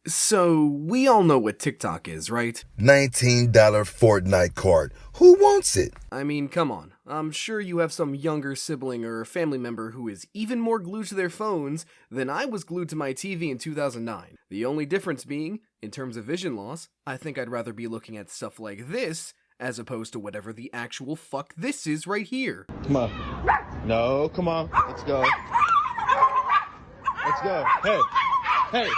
So, we all know what TikTok is, right? $19 Fortnite card. Who wants it? I mean, come on. I'm sure you have some younger sibling or family member who is even more glued to their phones than I was glued to my TV in 2009. The only difference being, in terms of vision loss, I think I'd rather be looking at stuff like this as opposed to whatever the actual fuck this is right here. Come on. No, come on. Let's go. Let's go. Hey.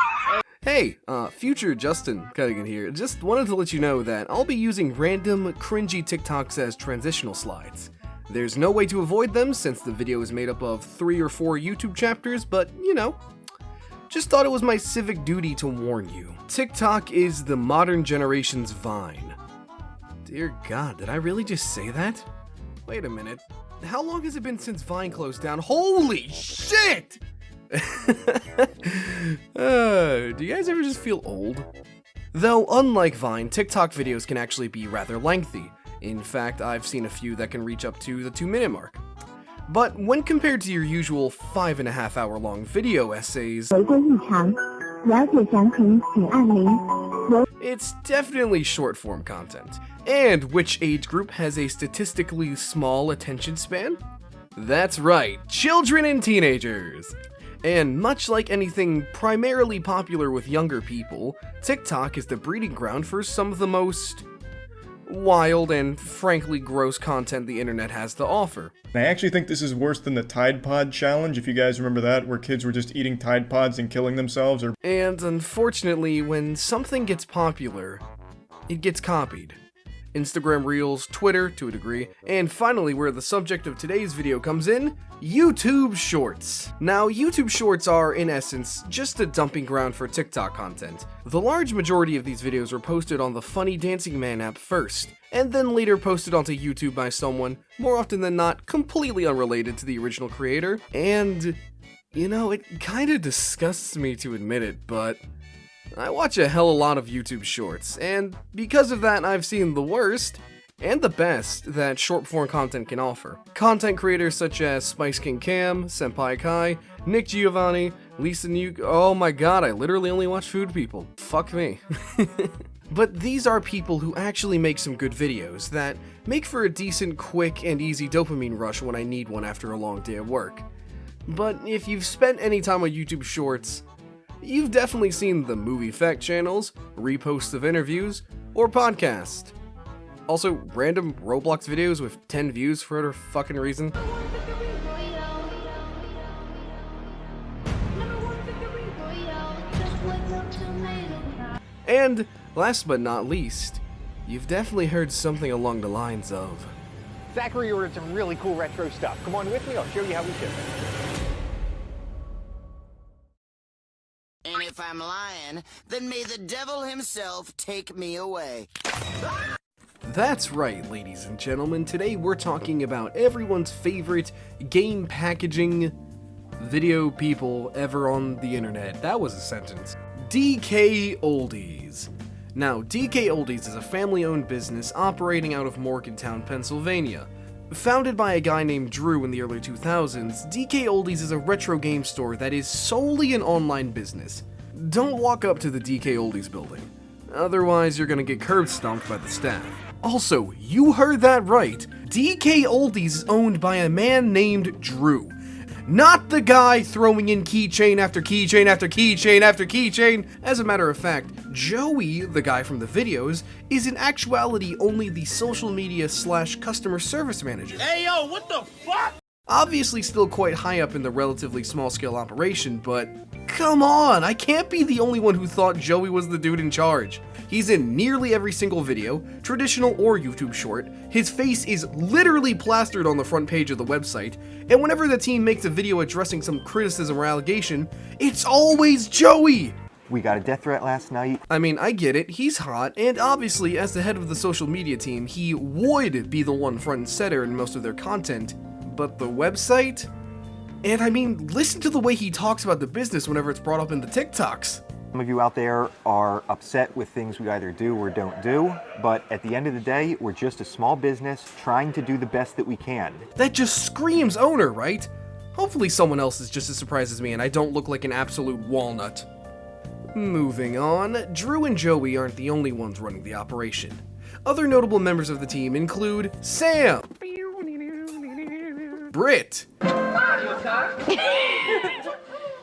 Hey, future Justin cutting in here. Just wanted to let you know that I'll be using random, cringy TikToks as transitional slides. There's no way to avoid them since the video is made up of 3 or 4 YouTube chapters, but, you know, just thought it was my civic duty to warn you. TikTok is the modern generation's Vine. Dear God, did I really just say that? Wait a minute. How long has it been since Vine closed down? Holy shit! Do you guys ever just feel old? Though, unlike Vine, TikTok videos can actually be rather lengthy. In fact, I've seen a few that can reach up to the 2-minute mark. But when compared to your usual 5.5 hour long video essays, it's definitely short form content. And which age group has a statistically small attention span? That's right, children and teenagers! And much like anything primarily popular with younger people, TikTok is the breeding ground for some of the most wild and frankly gross content the internet has to offer. I actually think this is worse than the Tide Pod challenge, if you guys remember that, where kids were just eating Tide Pods and killing themselves. And unfortunately, when something gets popular, it gets copied. Instagram Reels, Twitter to a degree, and finally where the subject of today's video comes in, YouTube Shorts. Now, YouTube Shorts are, in essence, just a dumping ground for TikTok content. The large majority of these videos were posted on the Funny Dancing Man app first, and then later posted onto YouTube by someone, more often than not, completely unrelated to the original creator, and, you know, it kinda disgusts me to admit it, but I watch a hell of a lot of YouTube Shorts, and because of that, I've seen the worst and the best that short-form content can offer. Content creators such as Spice King Cam, Senpai Kai, Nick Giovanni, Lisa Nuke. Oh my god, I literally only watch food people. Fuck me. But these are people who actually make some good videos that make for a decent, quick, and easy dopamine rush when I need one after a long day of work. But if you've spent any time on YouTube Shorts, you've definitely seen the movie fact channels, reposts of interviews, or podcasts. Also, random Roblox videos with 10 views for whatever fucking reason. And, last but not least, you've definitely heard something along the lines of, Zachary ordered some really cool retro stuff. Come on with me, I'll show you how we ship it. And if I'm lying, then may the devil himself take me away. That's right, ladies and gentlemen. Today we're talking about everyone's favorite game packaging video people ever on the internet. That was a sentence. DKoldies. Now, DKoldies is a family-owned business operating out of Morgantown, Pennsylvania. Founded by a guy named Drew in the early 2000s, DKoldies is a retro game store that is solely an online business. Don't walk up to the DKoldies building. Otherwise, you're gonna get curb stomped by the staff. Also, you heard that right. DKoldies is owned by a man named Drew. Not the guy throwing in keychain after keychain after keychain after keychain. As a matter of fact, Joey, the guy from the videos, is in actuality only the social media / customer service manager. Hey yo, what the fuck? Obviously still quite high up in the relatively small-scale operation, but come on, I can't be the only one who thought Joey was the dude in charge. He's in nearly every single video, traditional or YouTube short, his face is literally plastered on the front page of the website, and whenever the team makes a video addressing some criticism or allegation, it's always Joey! We got a death threat last night. I mean, I get it, he's hot, and obviously as the head of the social media team, he would be the one front and center in most of their content, but the website? And I mean, listen to the way he talks about the business whenever it's brought up in the TikToks. Some of you out there are upset with things we either do or don't do, but at the end of the day, we're just a small business trying to do the best that we can. That just screams owner, right? Hopefully someone else is just as surprised as me and I don't look like an absolute walnut. Moving on, Drew and Joey aren't the only ones running the operation. Other notable members of the team include Sam, Britt,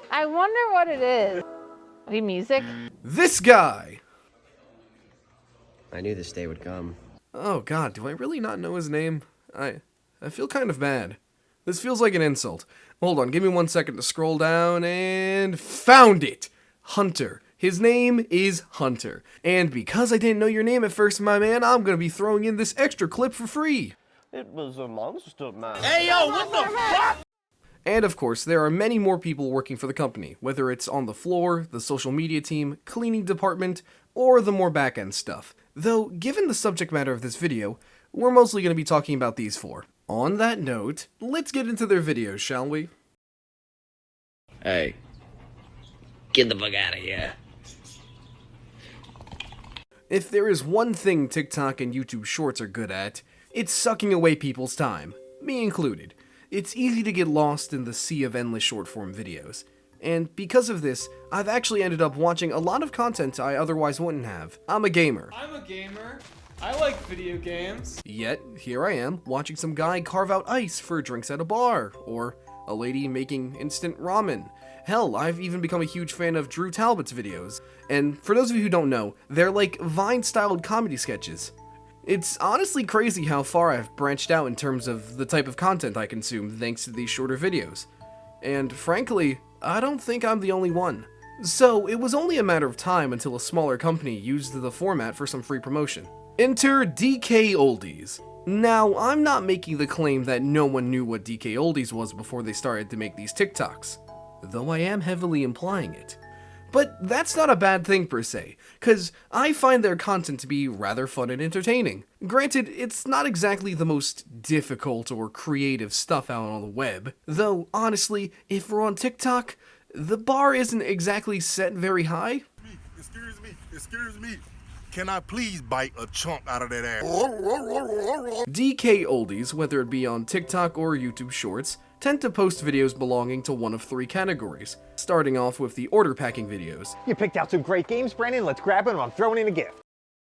I wonder what it is. Maybe music? this guy. I knew this day would come. Oh god, do I really not know his name? I feel kind of bad. This feels like an insult. Hold on, give me 1 second to scroll down and found it! Hunter. His name is Hunter. And because I didn't know your name at first, my man, I'm gonna be throwing in this extra clip for free. It was a monster man. Hey, yo, what the fuck? And of course, there are many more people working for the company, whether it's on the floor, the social media team, cleaning department, or the more back-end stuff. Though, given the subject matter of this video, we're mostly going to be talking about these four. On that note, let's get into their videos, shall we? Hey, get the fuck out of here. If there is one thing TikTok and YouTube Shorts are good at, it's sucking away people's time, me included. It's easy to get lost in the sea of endless short-form videos. And because of this, I've actually ended up watching a lot of content I otherwise wouldn't have. I'm a gamer. I like video games. Yet, here I am, watching some guy carve out ice for drinks at a bar, or a lady making instant ramen. Hell, I've even become a huge fan of Drew Talbot's videos. And for those of you who don't know, they're like Vine-styled comedy sketches. It's honestly crazy how far I've branched out in terms of the type of content I consume thanks to these shorter videos. And frankly, I don't think I'm the only one. So it was only a matter of time until a smaller company used the format for some free promotion. Enter DKoldies. Now, I'm not making the claim that no one knew what DKoldies was before they started to make these TikToks, though I am heavily implying it. But that's not a bad thing per se, cause I find their content to be rather fun and entertaining. Granted, it's not exactly the most difficult or creative stuff out on the web, though honestly, if we're on TikTok, the bar isn't exactly set very high. Excuse me. Can I please bite a chunk out of that ass? DKoldies, whether it be on TikTok or YouTube Shorts, tend to post videos belonging to one of three categories, starting off with the order packing videos. You picked out some great games, Brandon. Let's grab them. I'm throwing in a gift.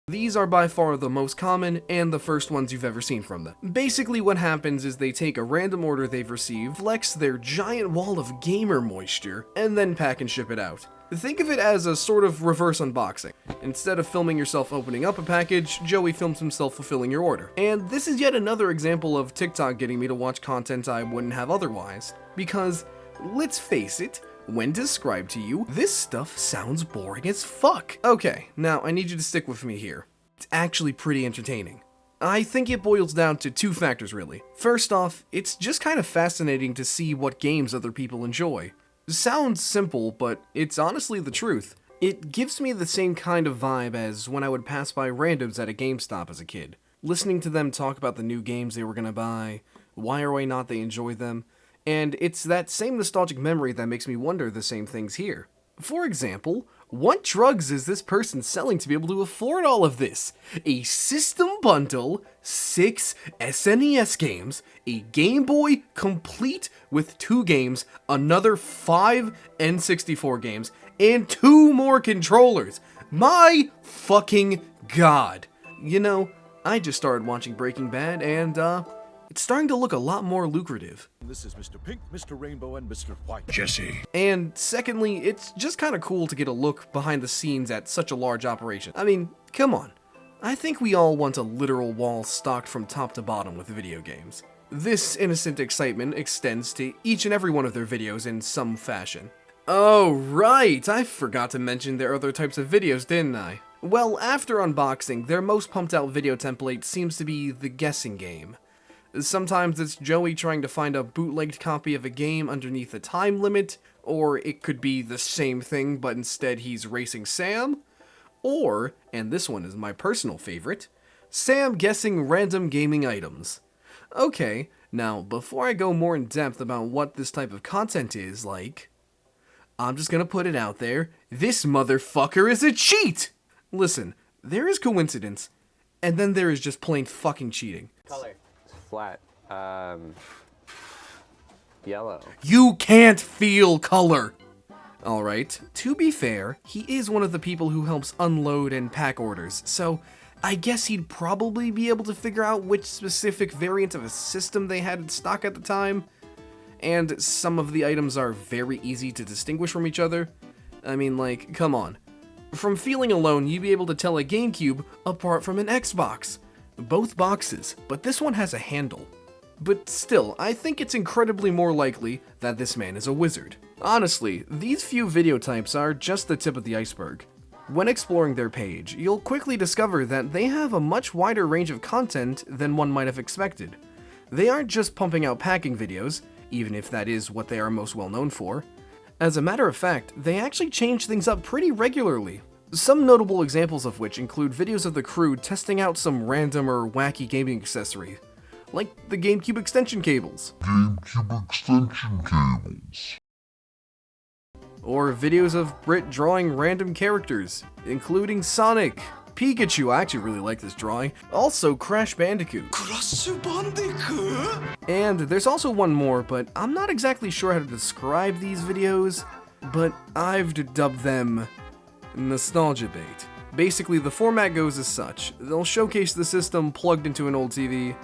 These are by far the most common and the first ones you've ever seen from them. Basically what happens is they take a random order they've received, flex their giant wall of gamer moisture, and then pack and ship it out. Think of it as a sort of reverse unboxing. Instead of filming yourself opening up a package, Joey films himself fulfilling your order. And this is yet another example of TikTok getting me to watch content I wouldn't have otherwise. Because, let's face it, when described to you, this stuff sounds boring as fuck. Okay, now I need you to stick with me here. It's actually pretty entertaining. I think it boils down to two factors really. First off, it's just kind of fascinating to see what games other people enjoy. Sounds simple, but it's honestly the truth. It gives me the same kind of vibe as when I would pass by randoms at a GameStop as a kid, listening to them talk about the new games they were gonna buy, why or why not they enjoy them, and it's that same nostalgic memory that makes me wonder the same things here. For example, what drugs is this person selling to be able to afford all of this? A system bundle, 6 SNES games, a Game Boy complete with 2 games, another 5 N64 games, and 2 more controllers. My fucking god. You know, I just started watching Breaking Bad and, it's starting to look a lot more lucrative. This is Mr. Pink, Mr. Rainbow, and Mr. White. Jesse. And secondly, it's just kind of cool to get a look behind the scenes at such a large operation. I mean, come on. I think we all want a literal wall stocked from top to bottom with video games. This innocent excitement extends to each and every one of their videos in some fashion. Oh right, I forgot to mention their other types of videos, didn't I? Well, after unboxing, their most pumped out video template seems to be the guessing game. Sometimes it's Joey trying to find a bootlegged copy of a game underneath a time limit, or it could be the same thing but instead he's racing Sam, or, and this one is my personal favorite, Sam guessing random gaming items. Okay, now before I go more in depth about what this type of content is like, I'm just gonna put it out there, this motherfucker is a cheat! Listen, there is coincidence, and then there is just plain fucking cheating. Color. Flat. Yellow. You can't feel color! Alright, to be fair, he is one of the people who helps unload and pack orders, so I guess he'd probably be able to figure out which specific variant of a system they had in stock at the time, and some of the items are very easy to distinguish from each other. I mean, like, come on. From feeling alone, you'd be able to tell a GameCube apart from an Xbox. Both boxes, but this one has a handle. But still, I think it's incredibly more likely that this man is a wizard. Honestly, these few video types are just the tip of the iceberg. When exploring their page, you'll quickly discover that they have a much wider range of content than one might have expected. They aren't just pumping out packing videos, even if that is what they are most well known for. As a matter of fact, they actually change things up pretty regularly. Some notable examples of which include videos of the crew testing out some random or wacky gaming accessory, like the GameCube extension cables. Or videos of Brit drawing random characters, including Sonic, Pikachu, I actually really like this drawing, also Crash Bandicoot. And there's also one more, but I'm not exactly sure how to describe these videos, but I've dubbed them Nostalgia Bait. Basically, the format goes as such. They'll showcase the system plugged into an old TV,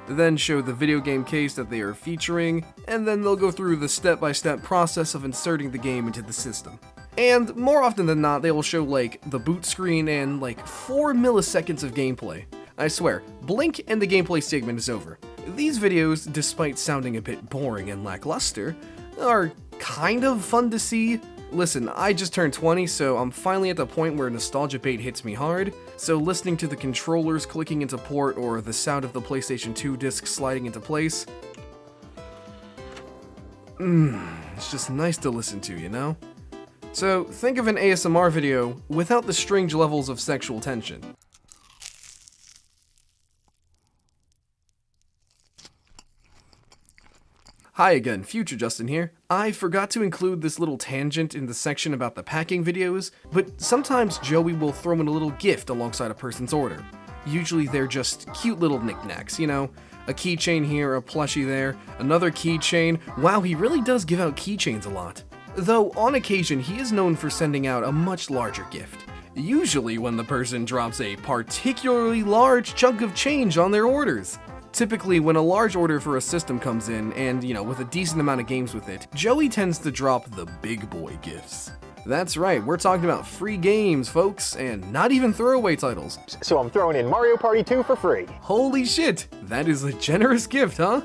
then show the video game case that they are featuring, and then they'll go through the step-by-step process of inserting the game into the system. And more often than not, they will show like the boot screen and like 4 milliseconds of gameplay. I swear, blink and the gameplay segment is over. These videos, despite sounding a bit boring and lackluster, are kind of fun to see. Listen, I just turned 20, so I'm finally at the point where nostalgia bait hits me hard, so listening to the controllers clicking into port or the sound of the PlayStation 2 disc sliding into place, it's just nice to listen to, you know? So think of an ASMR video without the strange levels of sexual tension. Hi again, Future Justin here. I forgot to include this little tangent in the section about the packing videos, but sometimes Joey will throw in a little gift alongside a person's order. Usually they're just cute little knickknacks, you know? A keychain here, a plushie there, another keychain. Wow, he really does give out keychains a lot. Though on occasion he is known for sending out a much larger gift. Usually when the person drops a particularly large chunk of change on their orders. Typically, when a large order for a system comes in, and, you know, with a decent amount of games with it, Joey tends to drop the big boy gifts. That's right, we're talking about free games, folks, and not even throwaway titles. So I'm throwing in Mario Party 2 for free. Holy shit, that is a generous gift, huh?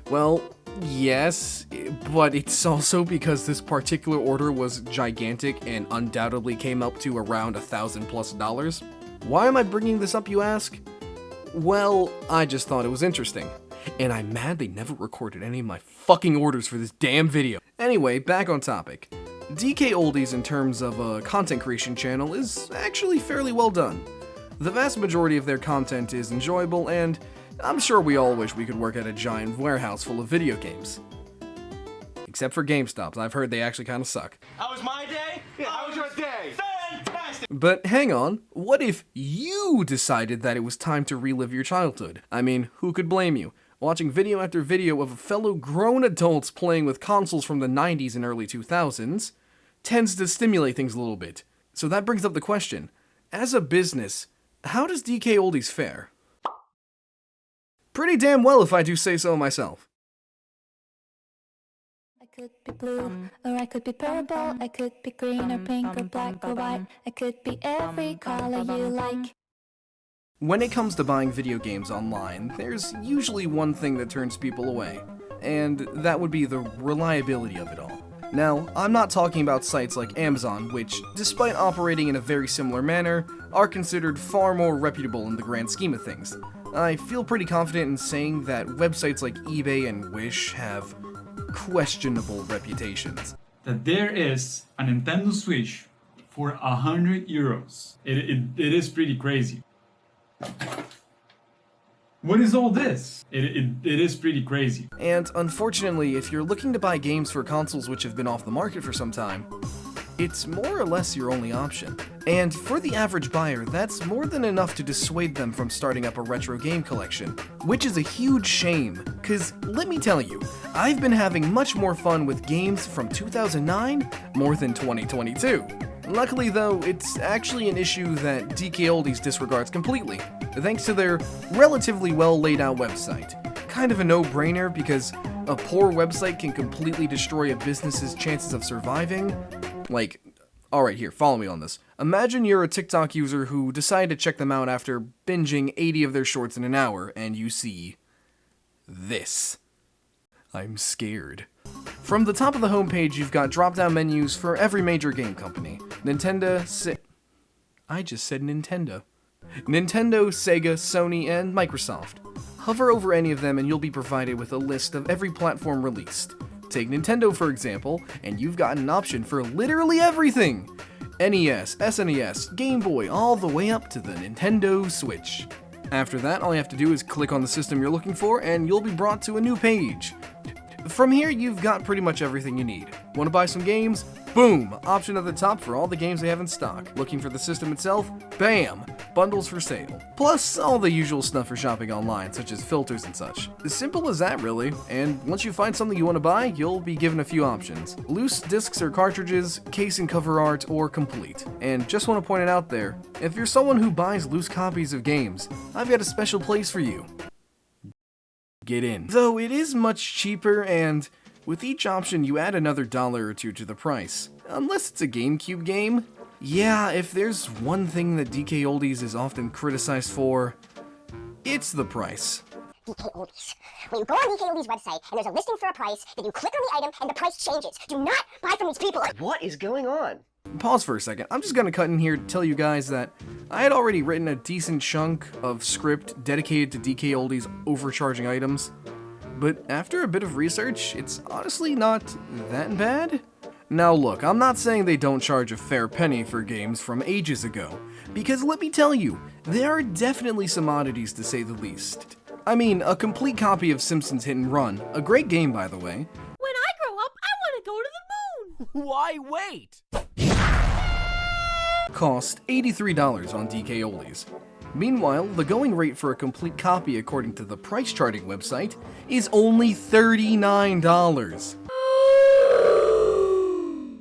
Well, yes, but it's also because this particular order was gigantic and undoubtedly came up to around $1,000+. Why am I bringing this up, you ask? Well, I just thought it was interesting. And I'm mad they never recorded any of my fucking orders for this damn video. Anyway, back on topic. DKoldies in terms of a content creation channel is actually fairly well done. The vast majority of their content is enjoyable, and I'm sure we all wish we could work at a giant warehouse full of video games. Except for GameStops, I've heard they actually kinda suck. How was my day? Yeah, how was your day? Fantastic! But hang on, what if you decided that it was time to relive your childhood? I mean, who could blame you? Watching video after video of fellow grown adults playing with consoles from the 90s and early 2000s tends to stimulate things a little bit. So that brings up the question, as a business, how does DKoldies fare? Pretty damn well, if I do say so myself. I could be blue, or I could be purple, I could be green or pink or black or white, I could be every color you like. When it comes to buying video games online, there's usually one thing that turns people away, and that would be the reliability of it all. Now, I'm not talking about sites like Amazon, which, despite operating in a very similar manner, are considered far more reputable in the grand scheme of things. I feel pretty confident in saying that websites like eBay and Wish have questionable reputations. That there is a Nintendo Switch for €100. It is pretty crazy. What is all this? It is pretty crazy. And unfortunately, if you're looking to buy games for consoles which have been off the market for some time, it's more or less your only option. And for the average buyer, that's more than enough to dissuade them from starting up a retro game collection, which is a huge shame, cause let me tell you, I've been having much more fun with games from 2009 more than 2022. Luckily though, it's actually an issue that DKoldies disregards completely, thanks to their relatively well laid out website. Kind of a no-brainer because a poor website can completely destroy a business's chances of surviving. Like, alright, here, follow me on this. Imagine you're a TikTok user who decided to check them out after binging 80 of their shorts in an hour, and you see this. I'm scared. From the top of the homepage, you've got drop-down menus for every major game company. I just said Nintendo. Nintendo, Sega, Sony, and Microsoft. Hover over any of them and you'll be provided with a list of every platform released. Take Nintendo for example, and you've got an option for literally everything! NES, SNES, Game Boy, all the way up to the Nintendo Switch. After that, all you have to do is click on the system you're looking for and you'll be brought to a new page. From here, you've got pretty much everything you need. Want to buy some games? Boom! Option at the top for all the games they have in stock. Looking for the system itself? Bam! Bundles for sale. Plus, all the usual stuff for shopping online, such as filters and such. As simple as that, really. And once you find something you want to buy, you'll be given a few options. Loose discs or cartridges, case and cover art, or complete. And just want to point it out there, if you're someone who buys loose copies of games, I've got a special place for you. Get in. Though it is much cheaper, and with each option you add another $1 or $2 to the price. Unless it's a GameCube game. Yeah, if there's one thing that DKoldies is often criticized for, it's the price. DKoldies. When you go on DKoldies' website and there's a listing for a price, then you click on the item and the price changes. Do not buy from these people. What is going on? Pause for a second. I'm just gonna cut in here to tell you guys that I had already written a decent chunk of script dedicated to DKoldies overcharging items, but after a bit of research, it's honestly not that bad. Now look, I'm not saying they don't charge a fair penny for games from ages ago, because let me tell you, there are definitely some oddities to say the least. I mean, a complete copy of Simpsons Hit and Run, a great game by the way. When I grow up, I want to go to the moon! Why wait? Cost $83 on DKoldies. Meanwhile, the going rate for a complete copy according to the price charting website is only $39.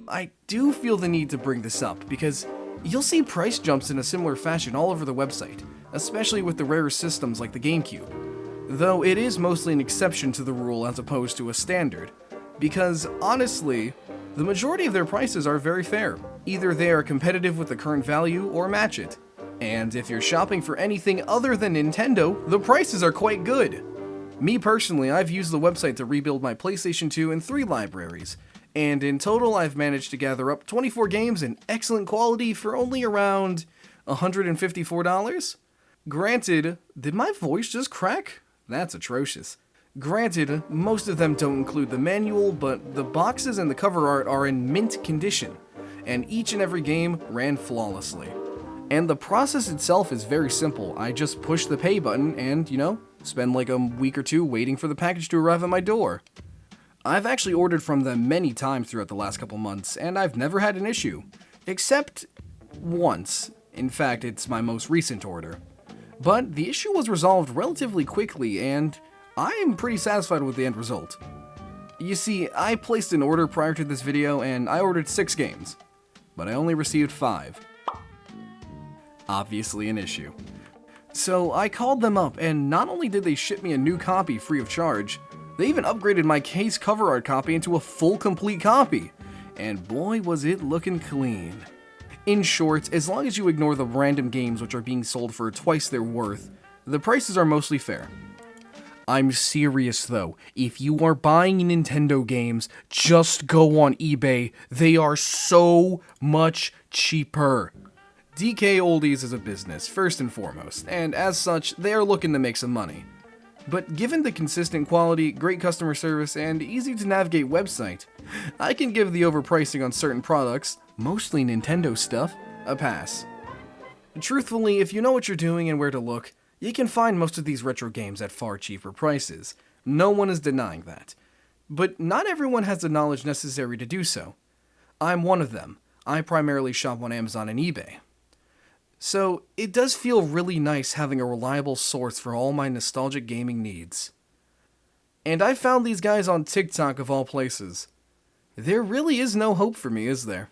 I do feel the need to bring this up because you'll see price jumps in a similar fashion all over the website, especially with the rarer systems like the GameCube. Though it is mostly an exception to the rule as opposed to a standard, because honestly, the majority of their prices are very fair. Either they are competitive with the current value or match it. And if you're shopping for anything other than Nintendo, the prices are quite good. Me personally, I've used the website to rebuild my PlayStation 2 and 3 libraries, and in total I've managed to gather up 24 games in excellent quality for only around $154. Granted, did my voice just crack? That's atrocious. Granted, most of them don't include the manual, but the boxes and the cover art are in mint condition, and each and every game ran flawlessly. And the process itself is very simple. I just push the pay button and, spend like a week or two waiting for the package to arrive at my door. I've actually ordered from them many times throughout the last couple months, and I've never had an issue. Except once. In fact, it's my most recent order. But the issue was resolved relatively quickly, and I'm pretty satisfied with the end result. You see, I placed an order prior to this video, and I ordered 6 games, but I only received 5. Obviously an issue. So I called them up, and not only did they ship me a new copy free of charge, they even upgraded my case cover art copy into a full complete copy, and boy was it looking clean. In short, as long as you ignore the random games which are being sold for twice their worth, the prices are mostly fair. I'm serious though, if you are buying Nintendo games, just go on eBay, they are so much cheaper. DKoldies is a business, first and foremost, and as such, they are looking to make some money. But given the consistent quality, great customer service, and easy to navigate website, I can give the overpricing on certain products, mostly Nintendo stuff, a pass. Truthfully, if you know what you're doing and where to look, you can find most of these retro games at far cheaper prices. No one is denying that. But not everyone has the knowledge necessary to do so. I'm one of them. I primarily shop on Amazon and eBay. So it does feel really nice having a reliable source for all my nostalgic gaming needs. And I found these guys on TikTok of all places. There really is no hope for me, is there?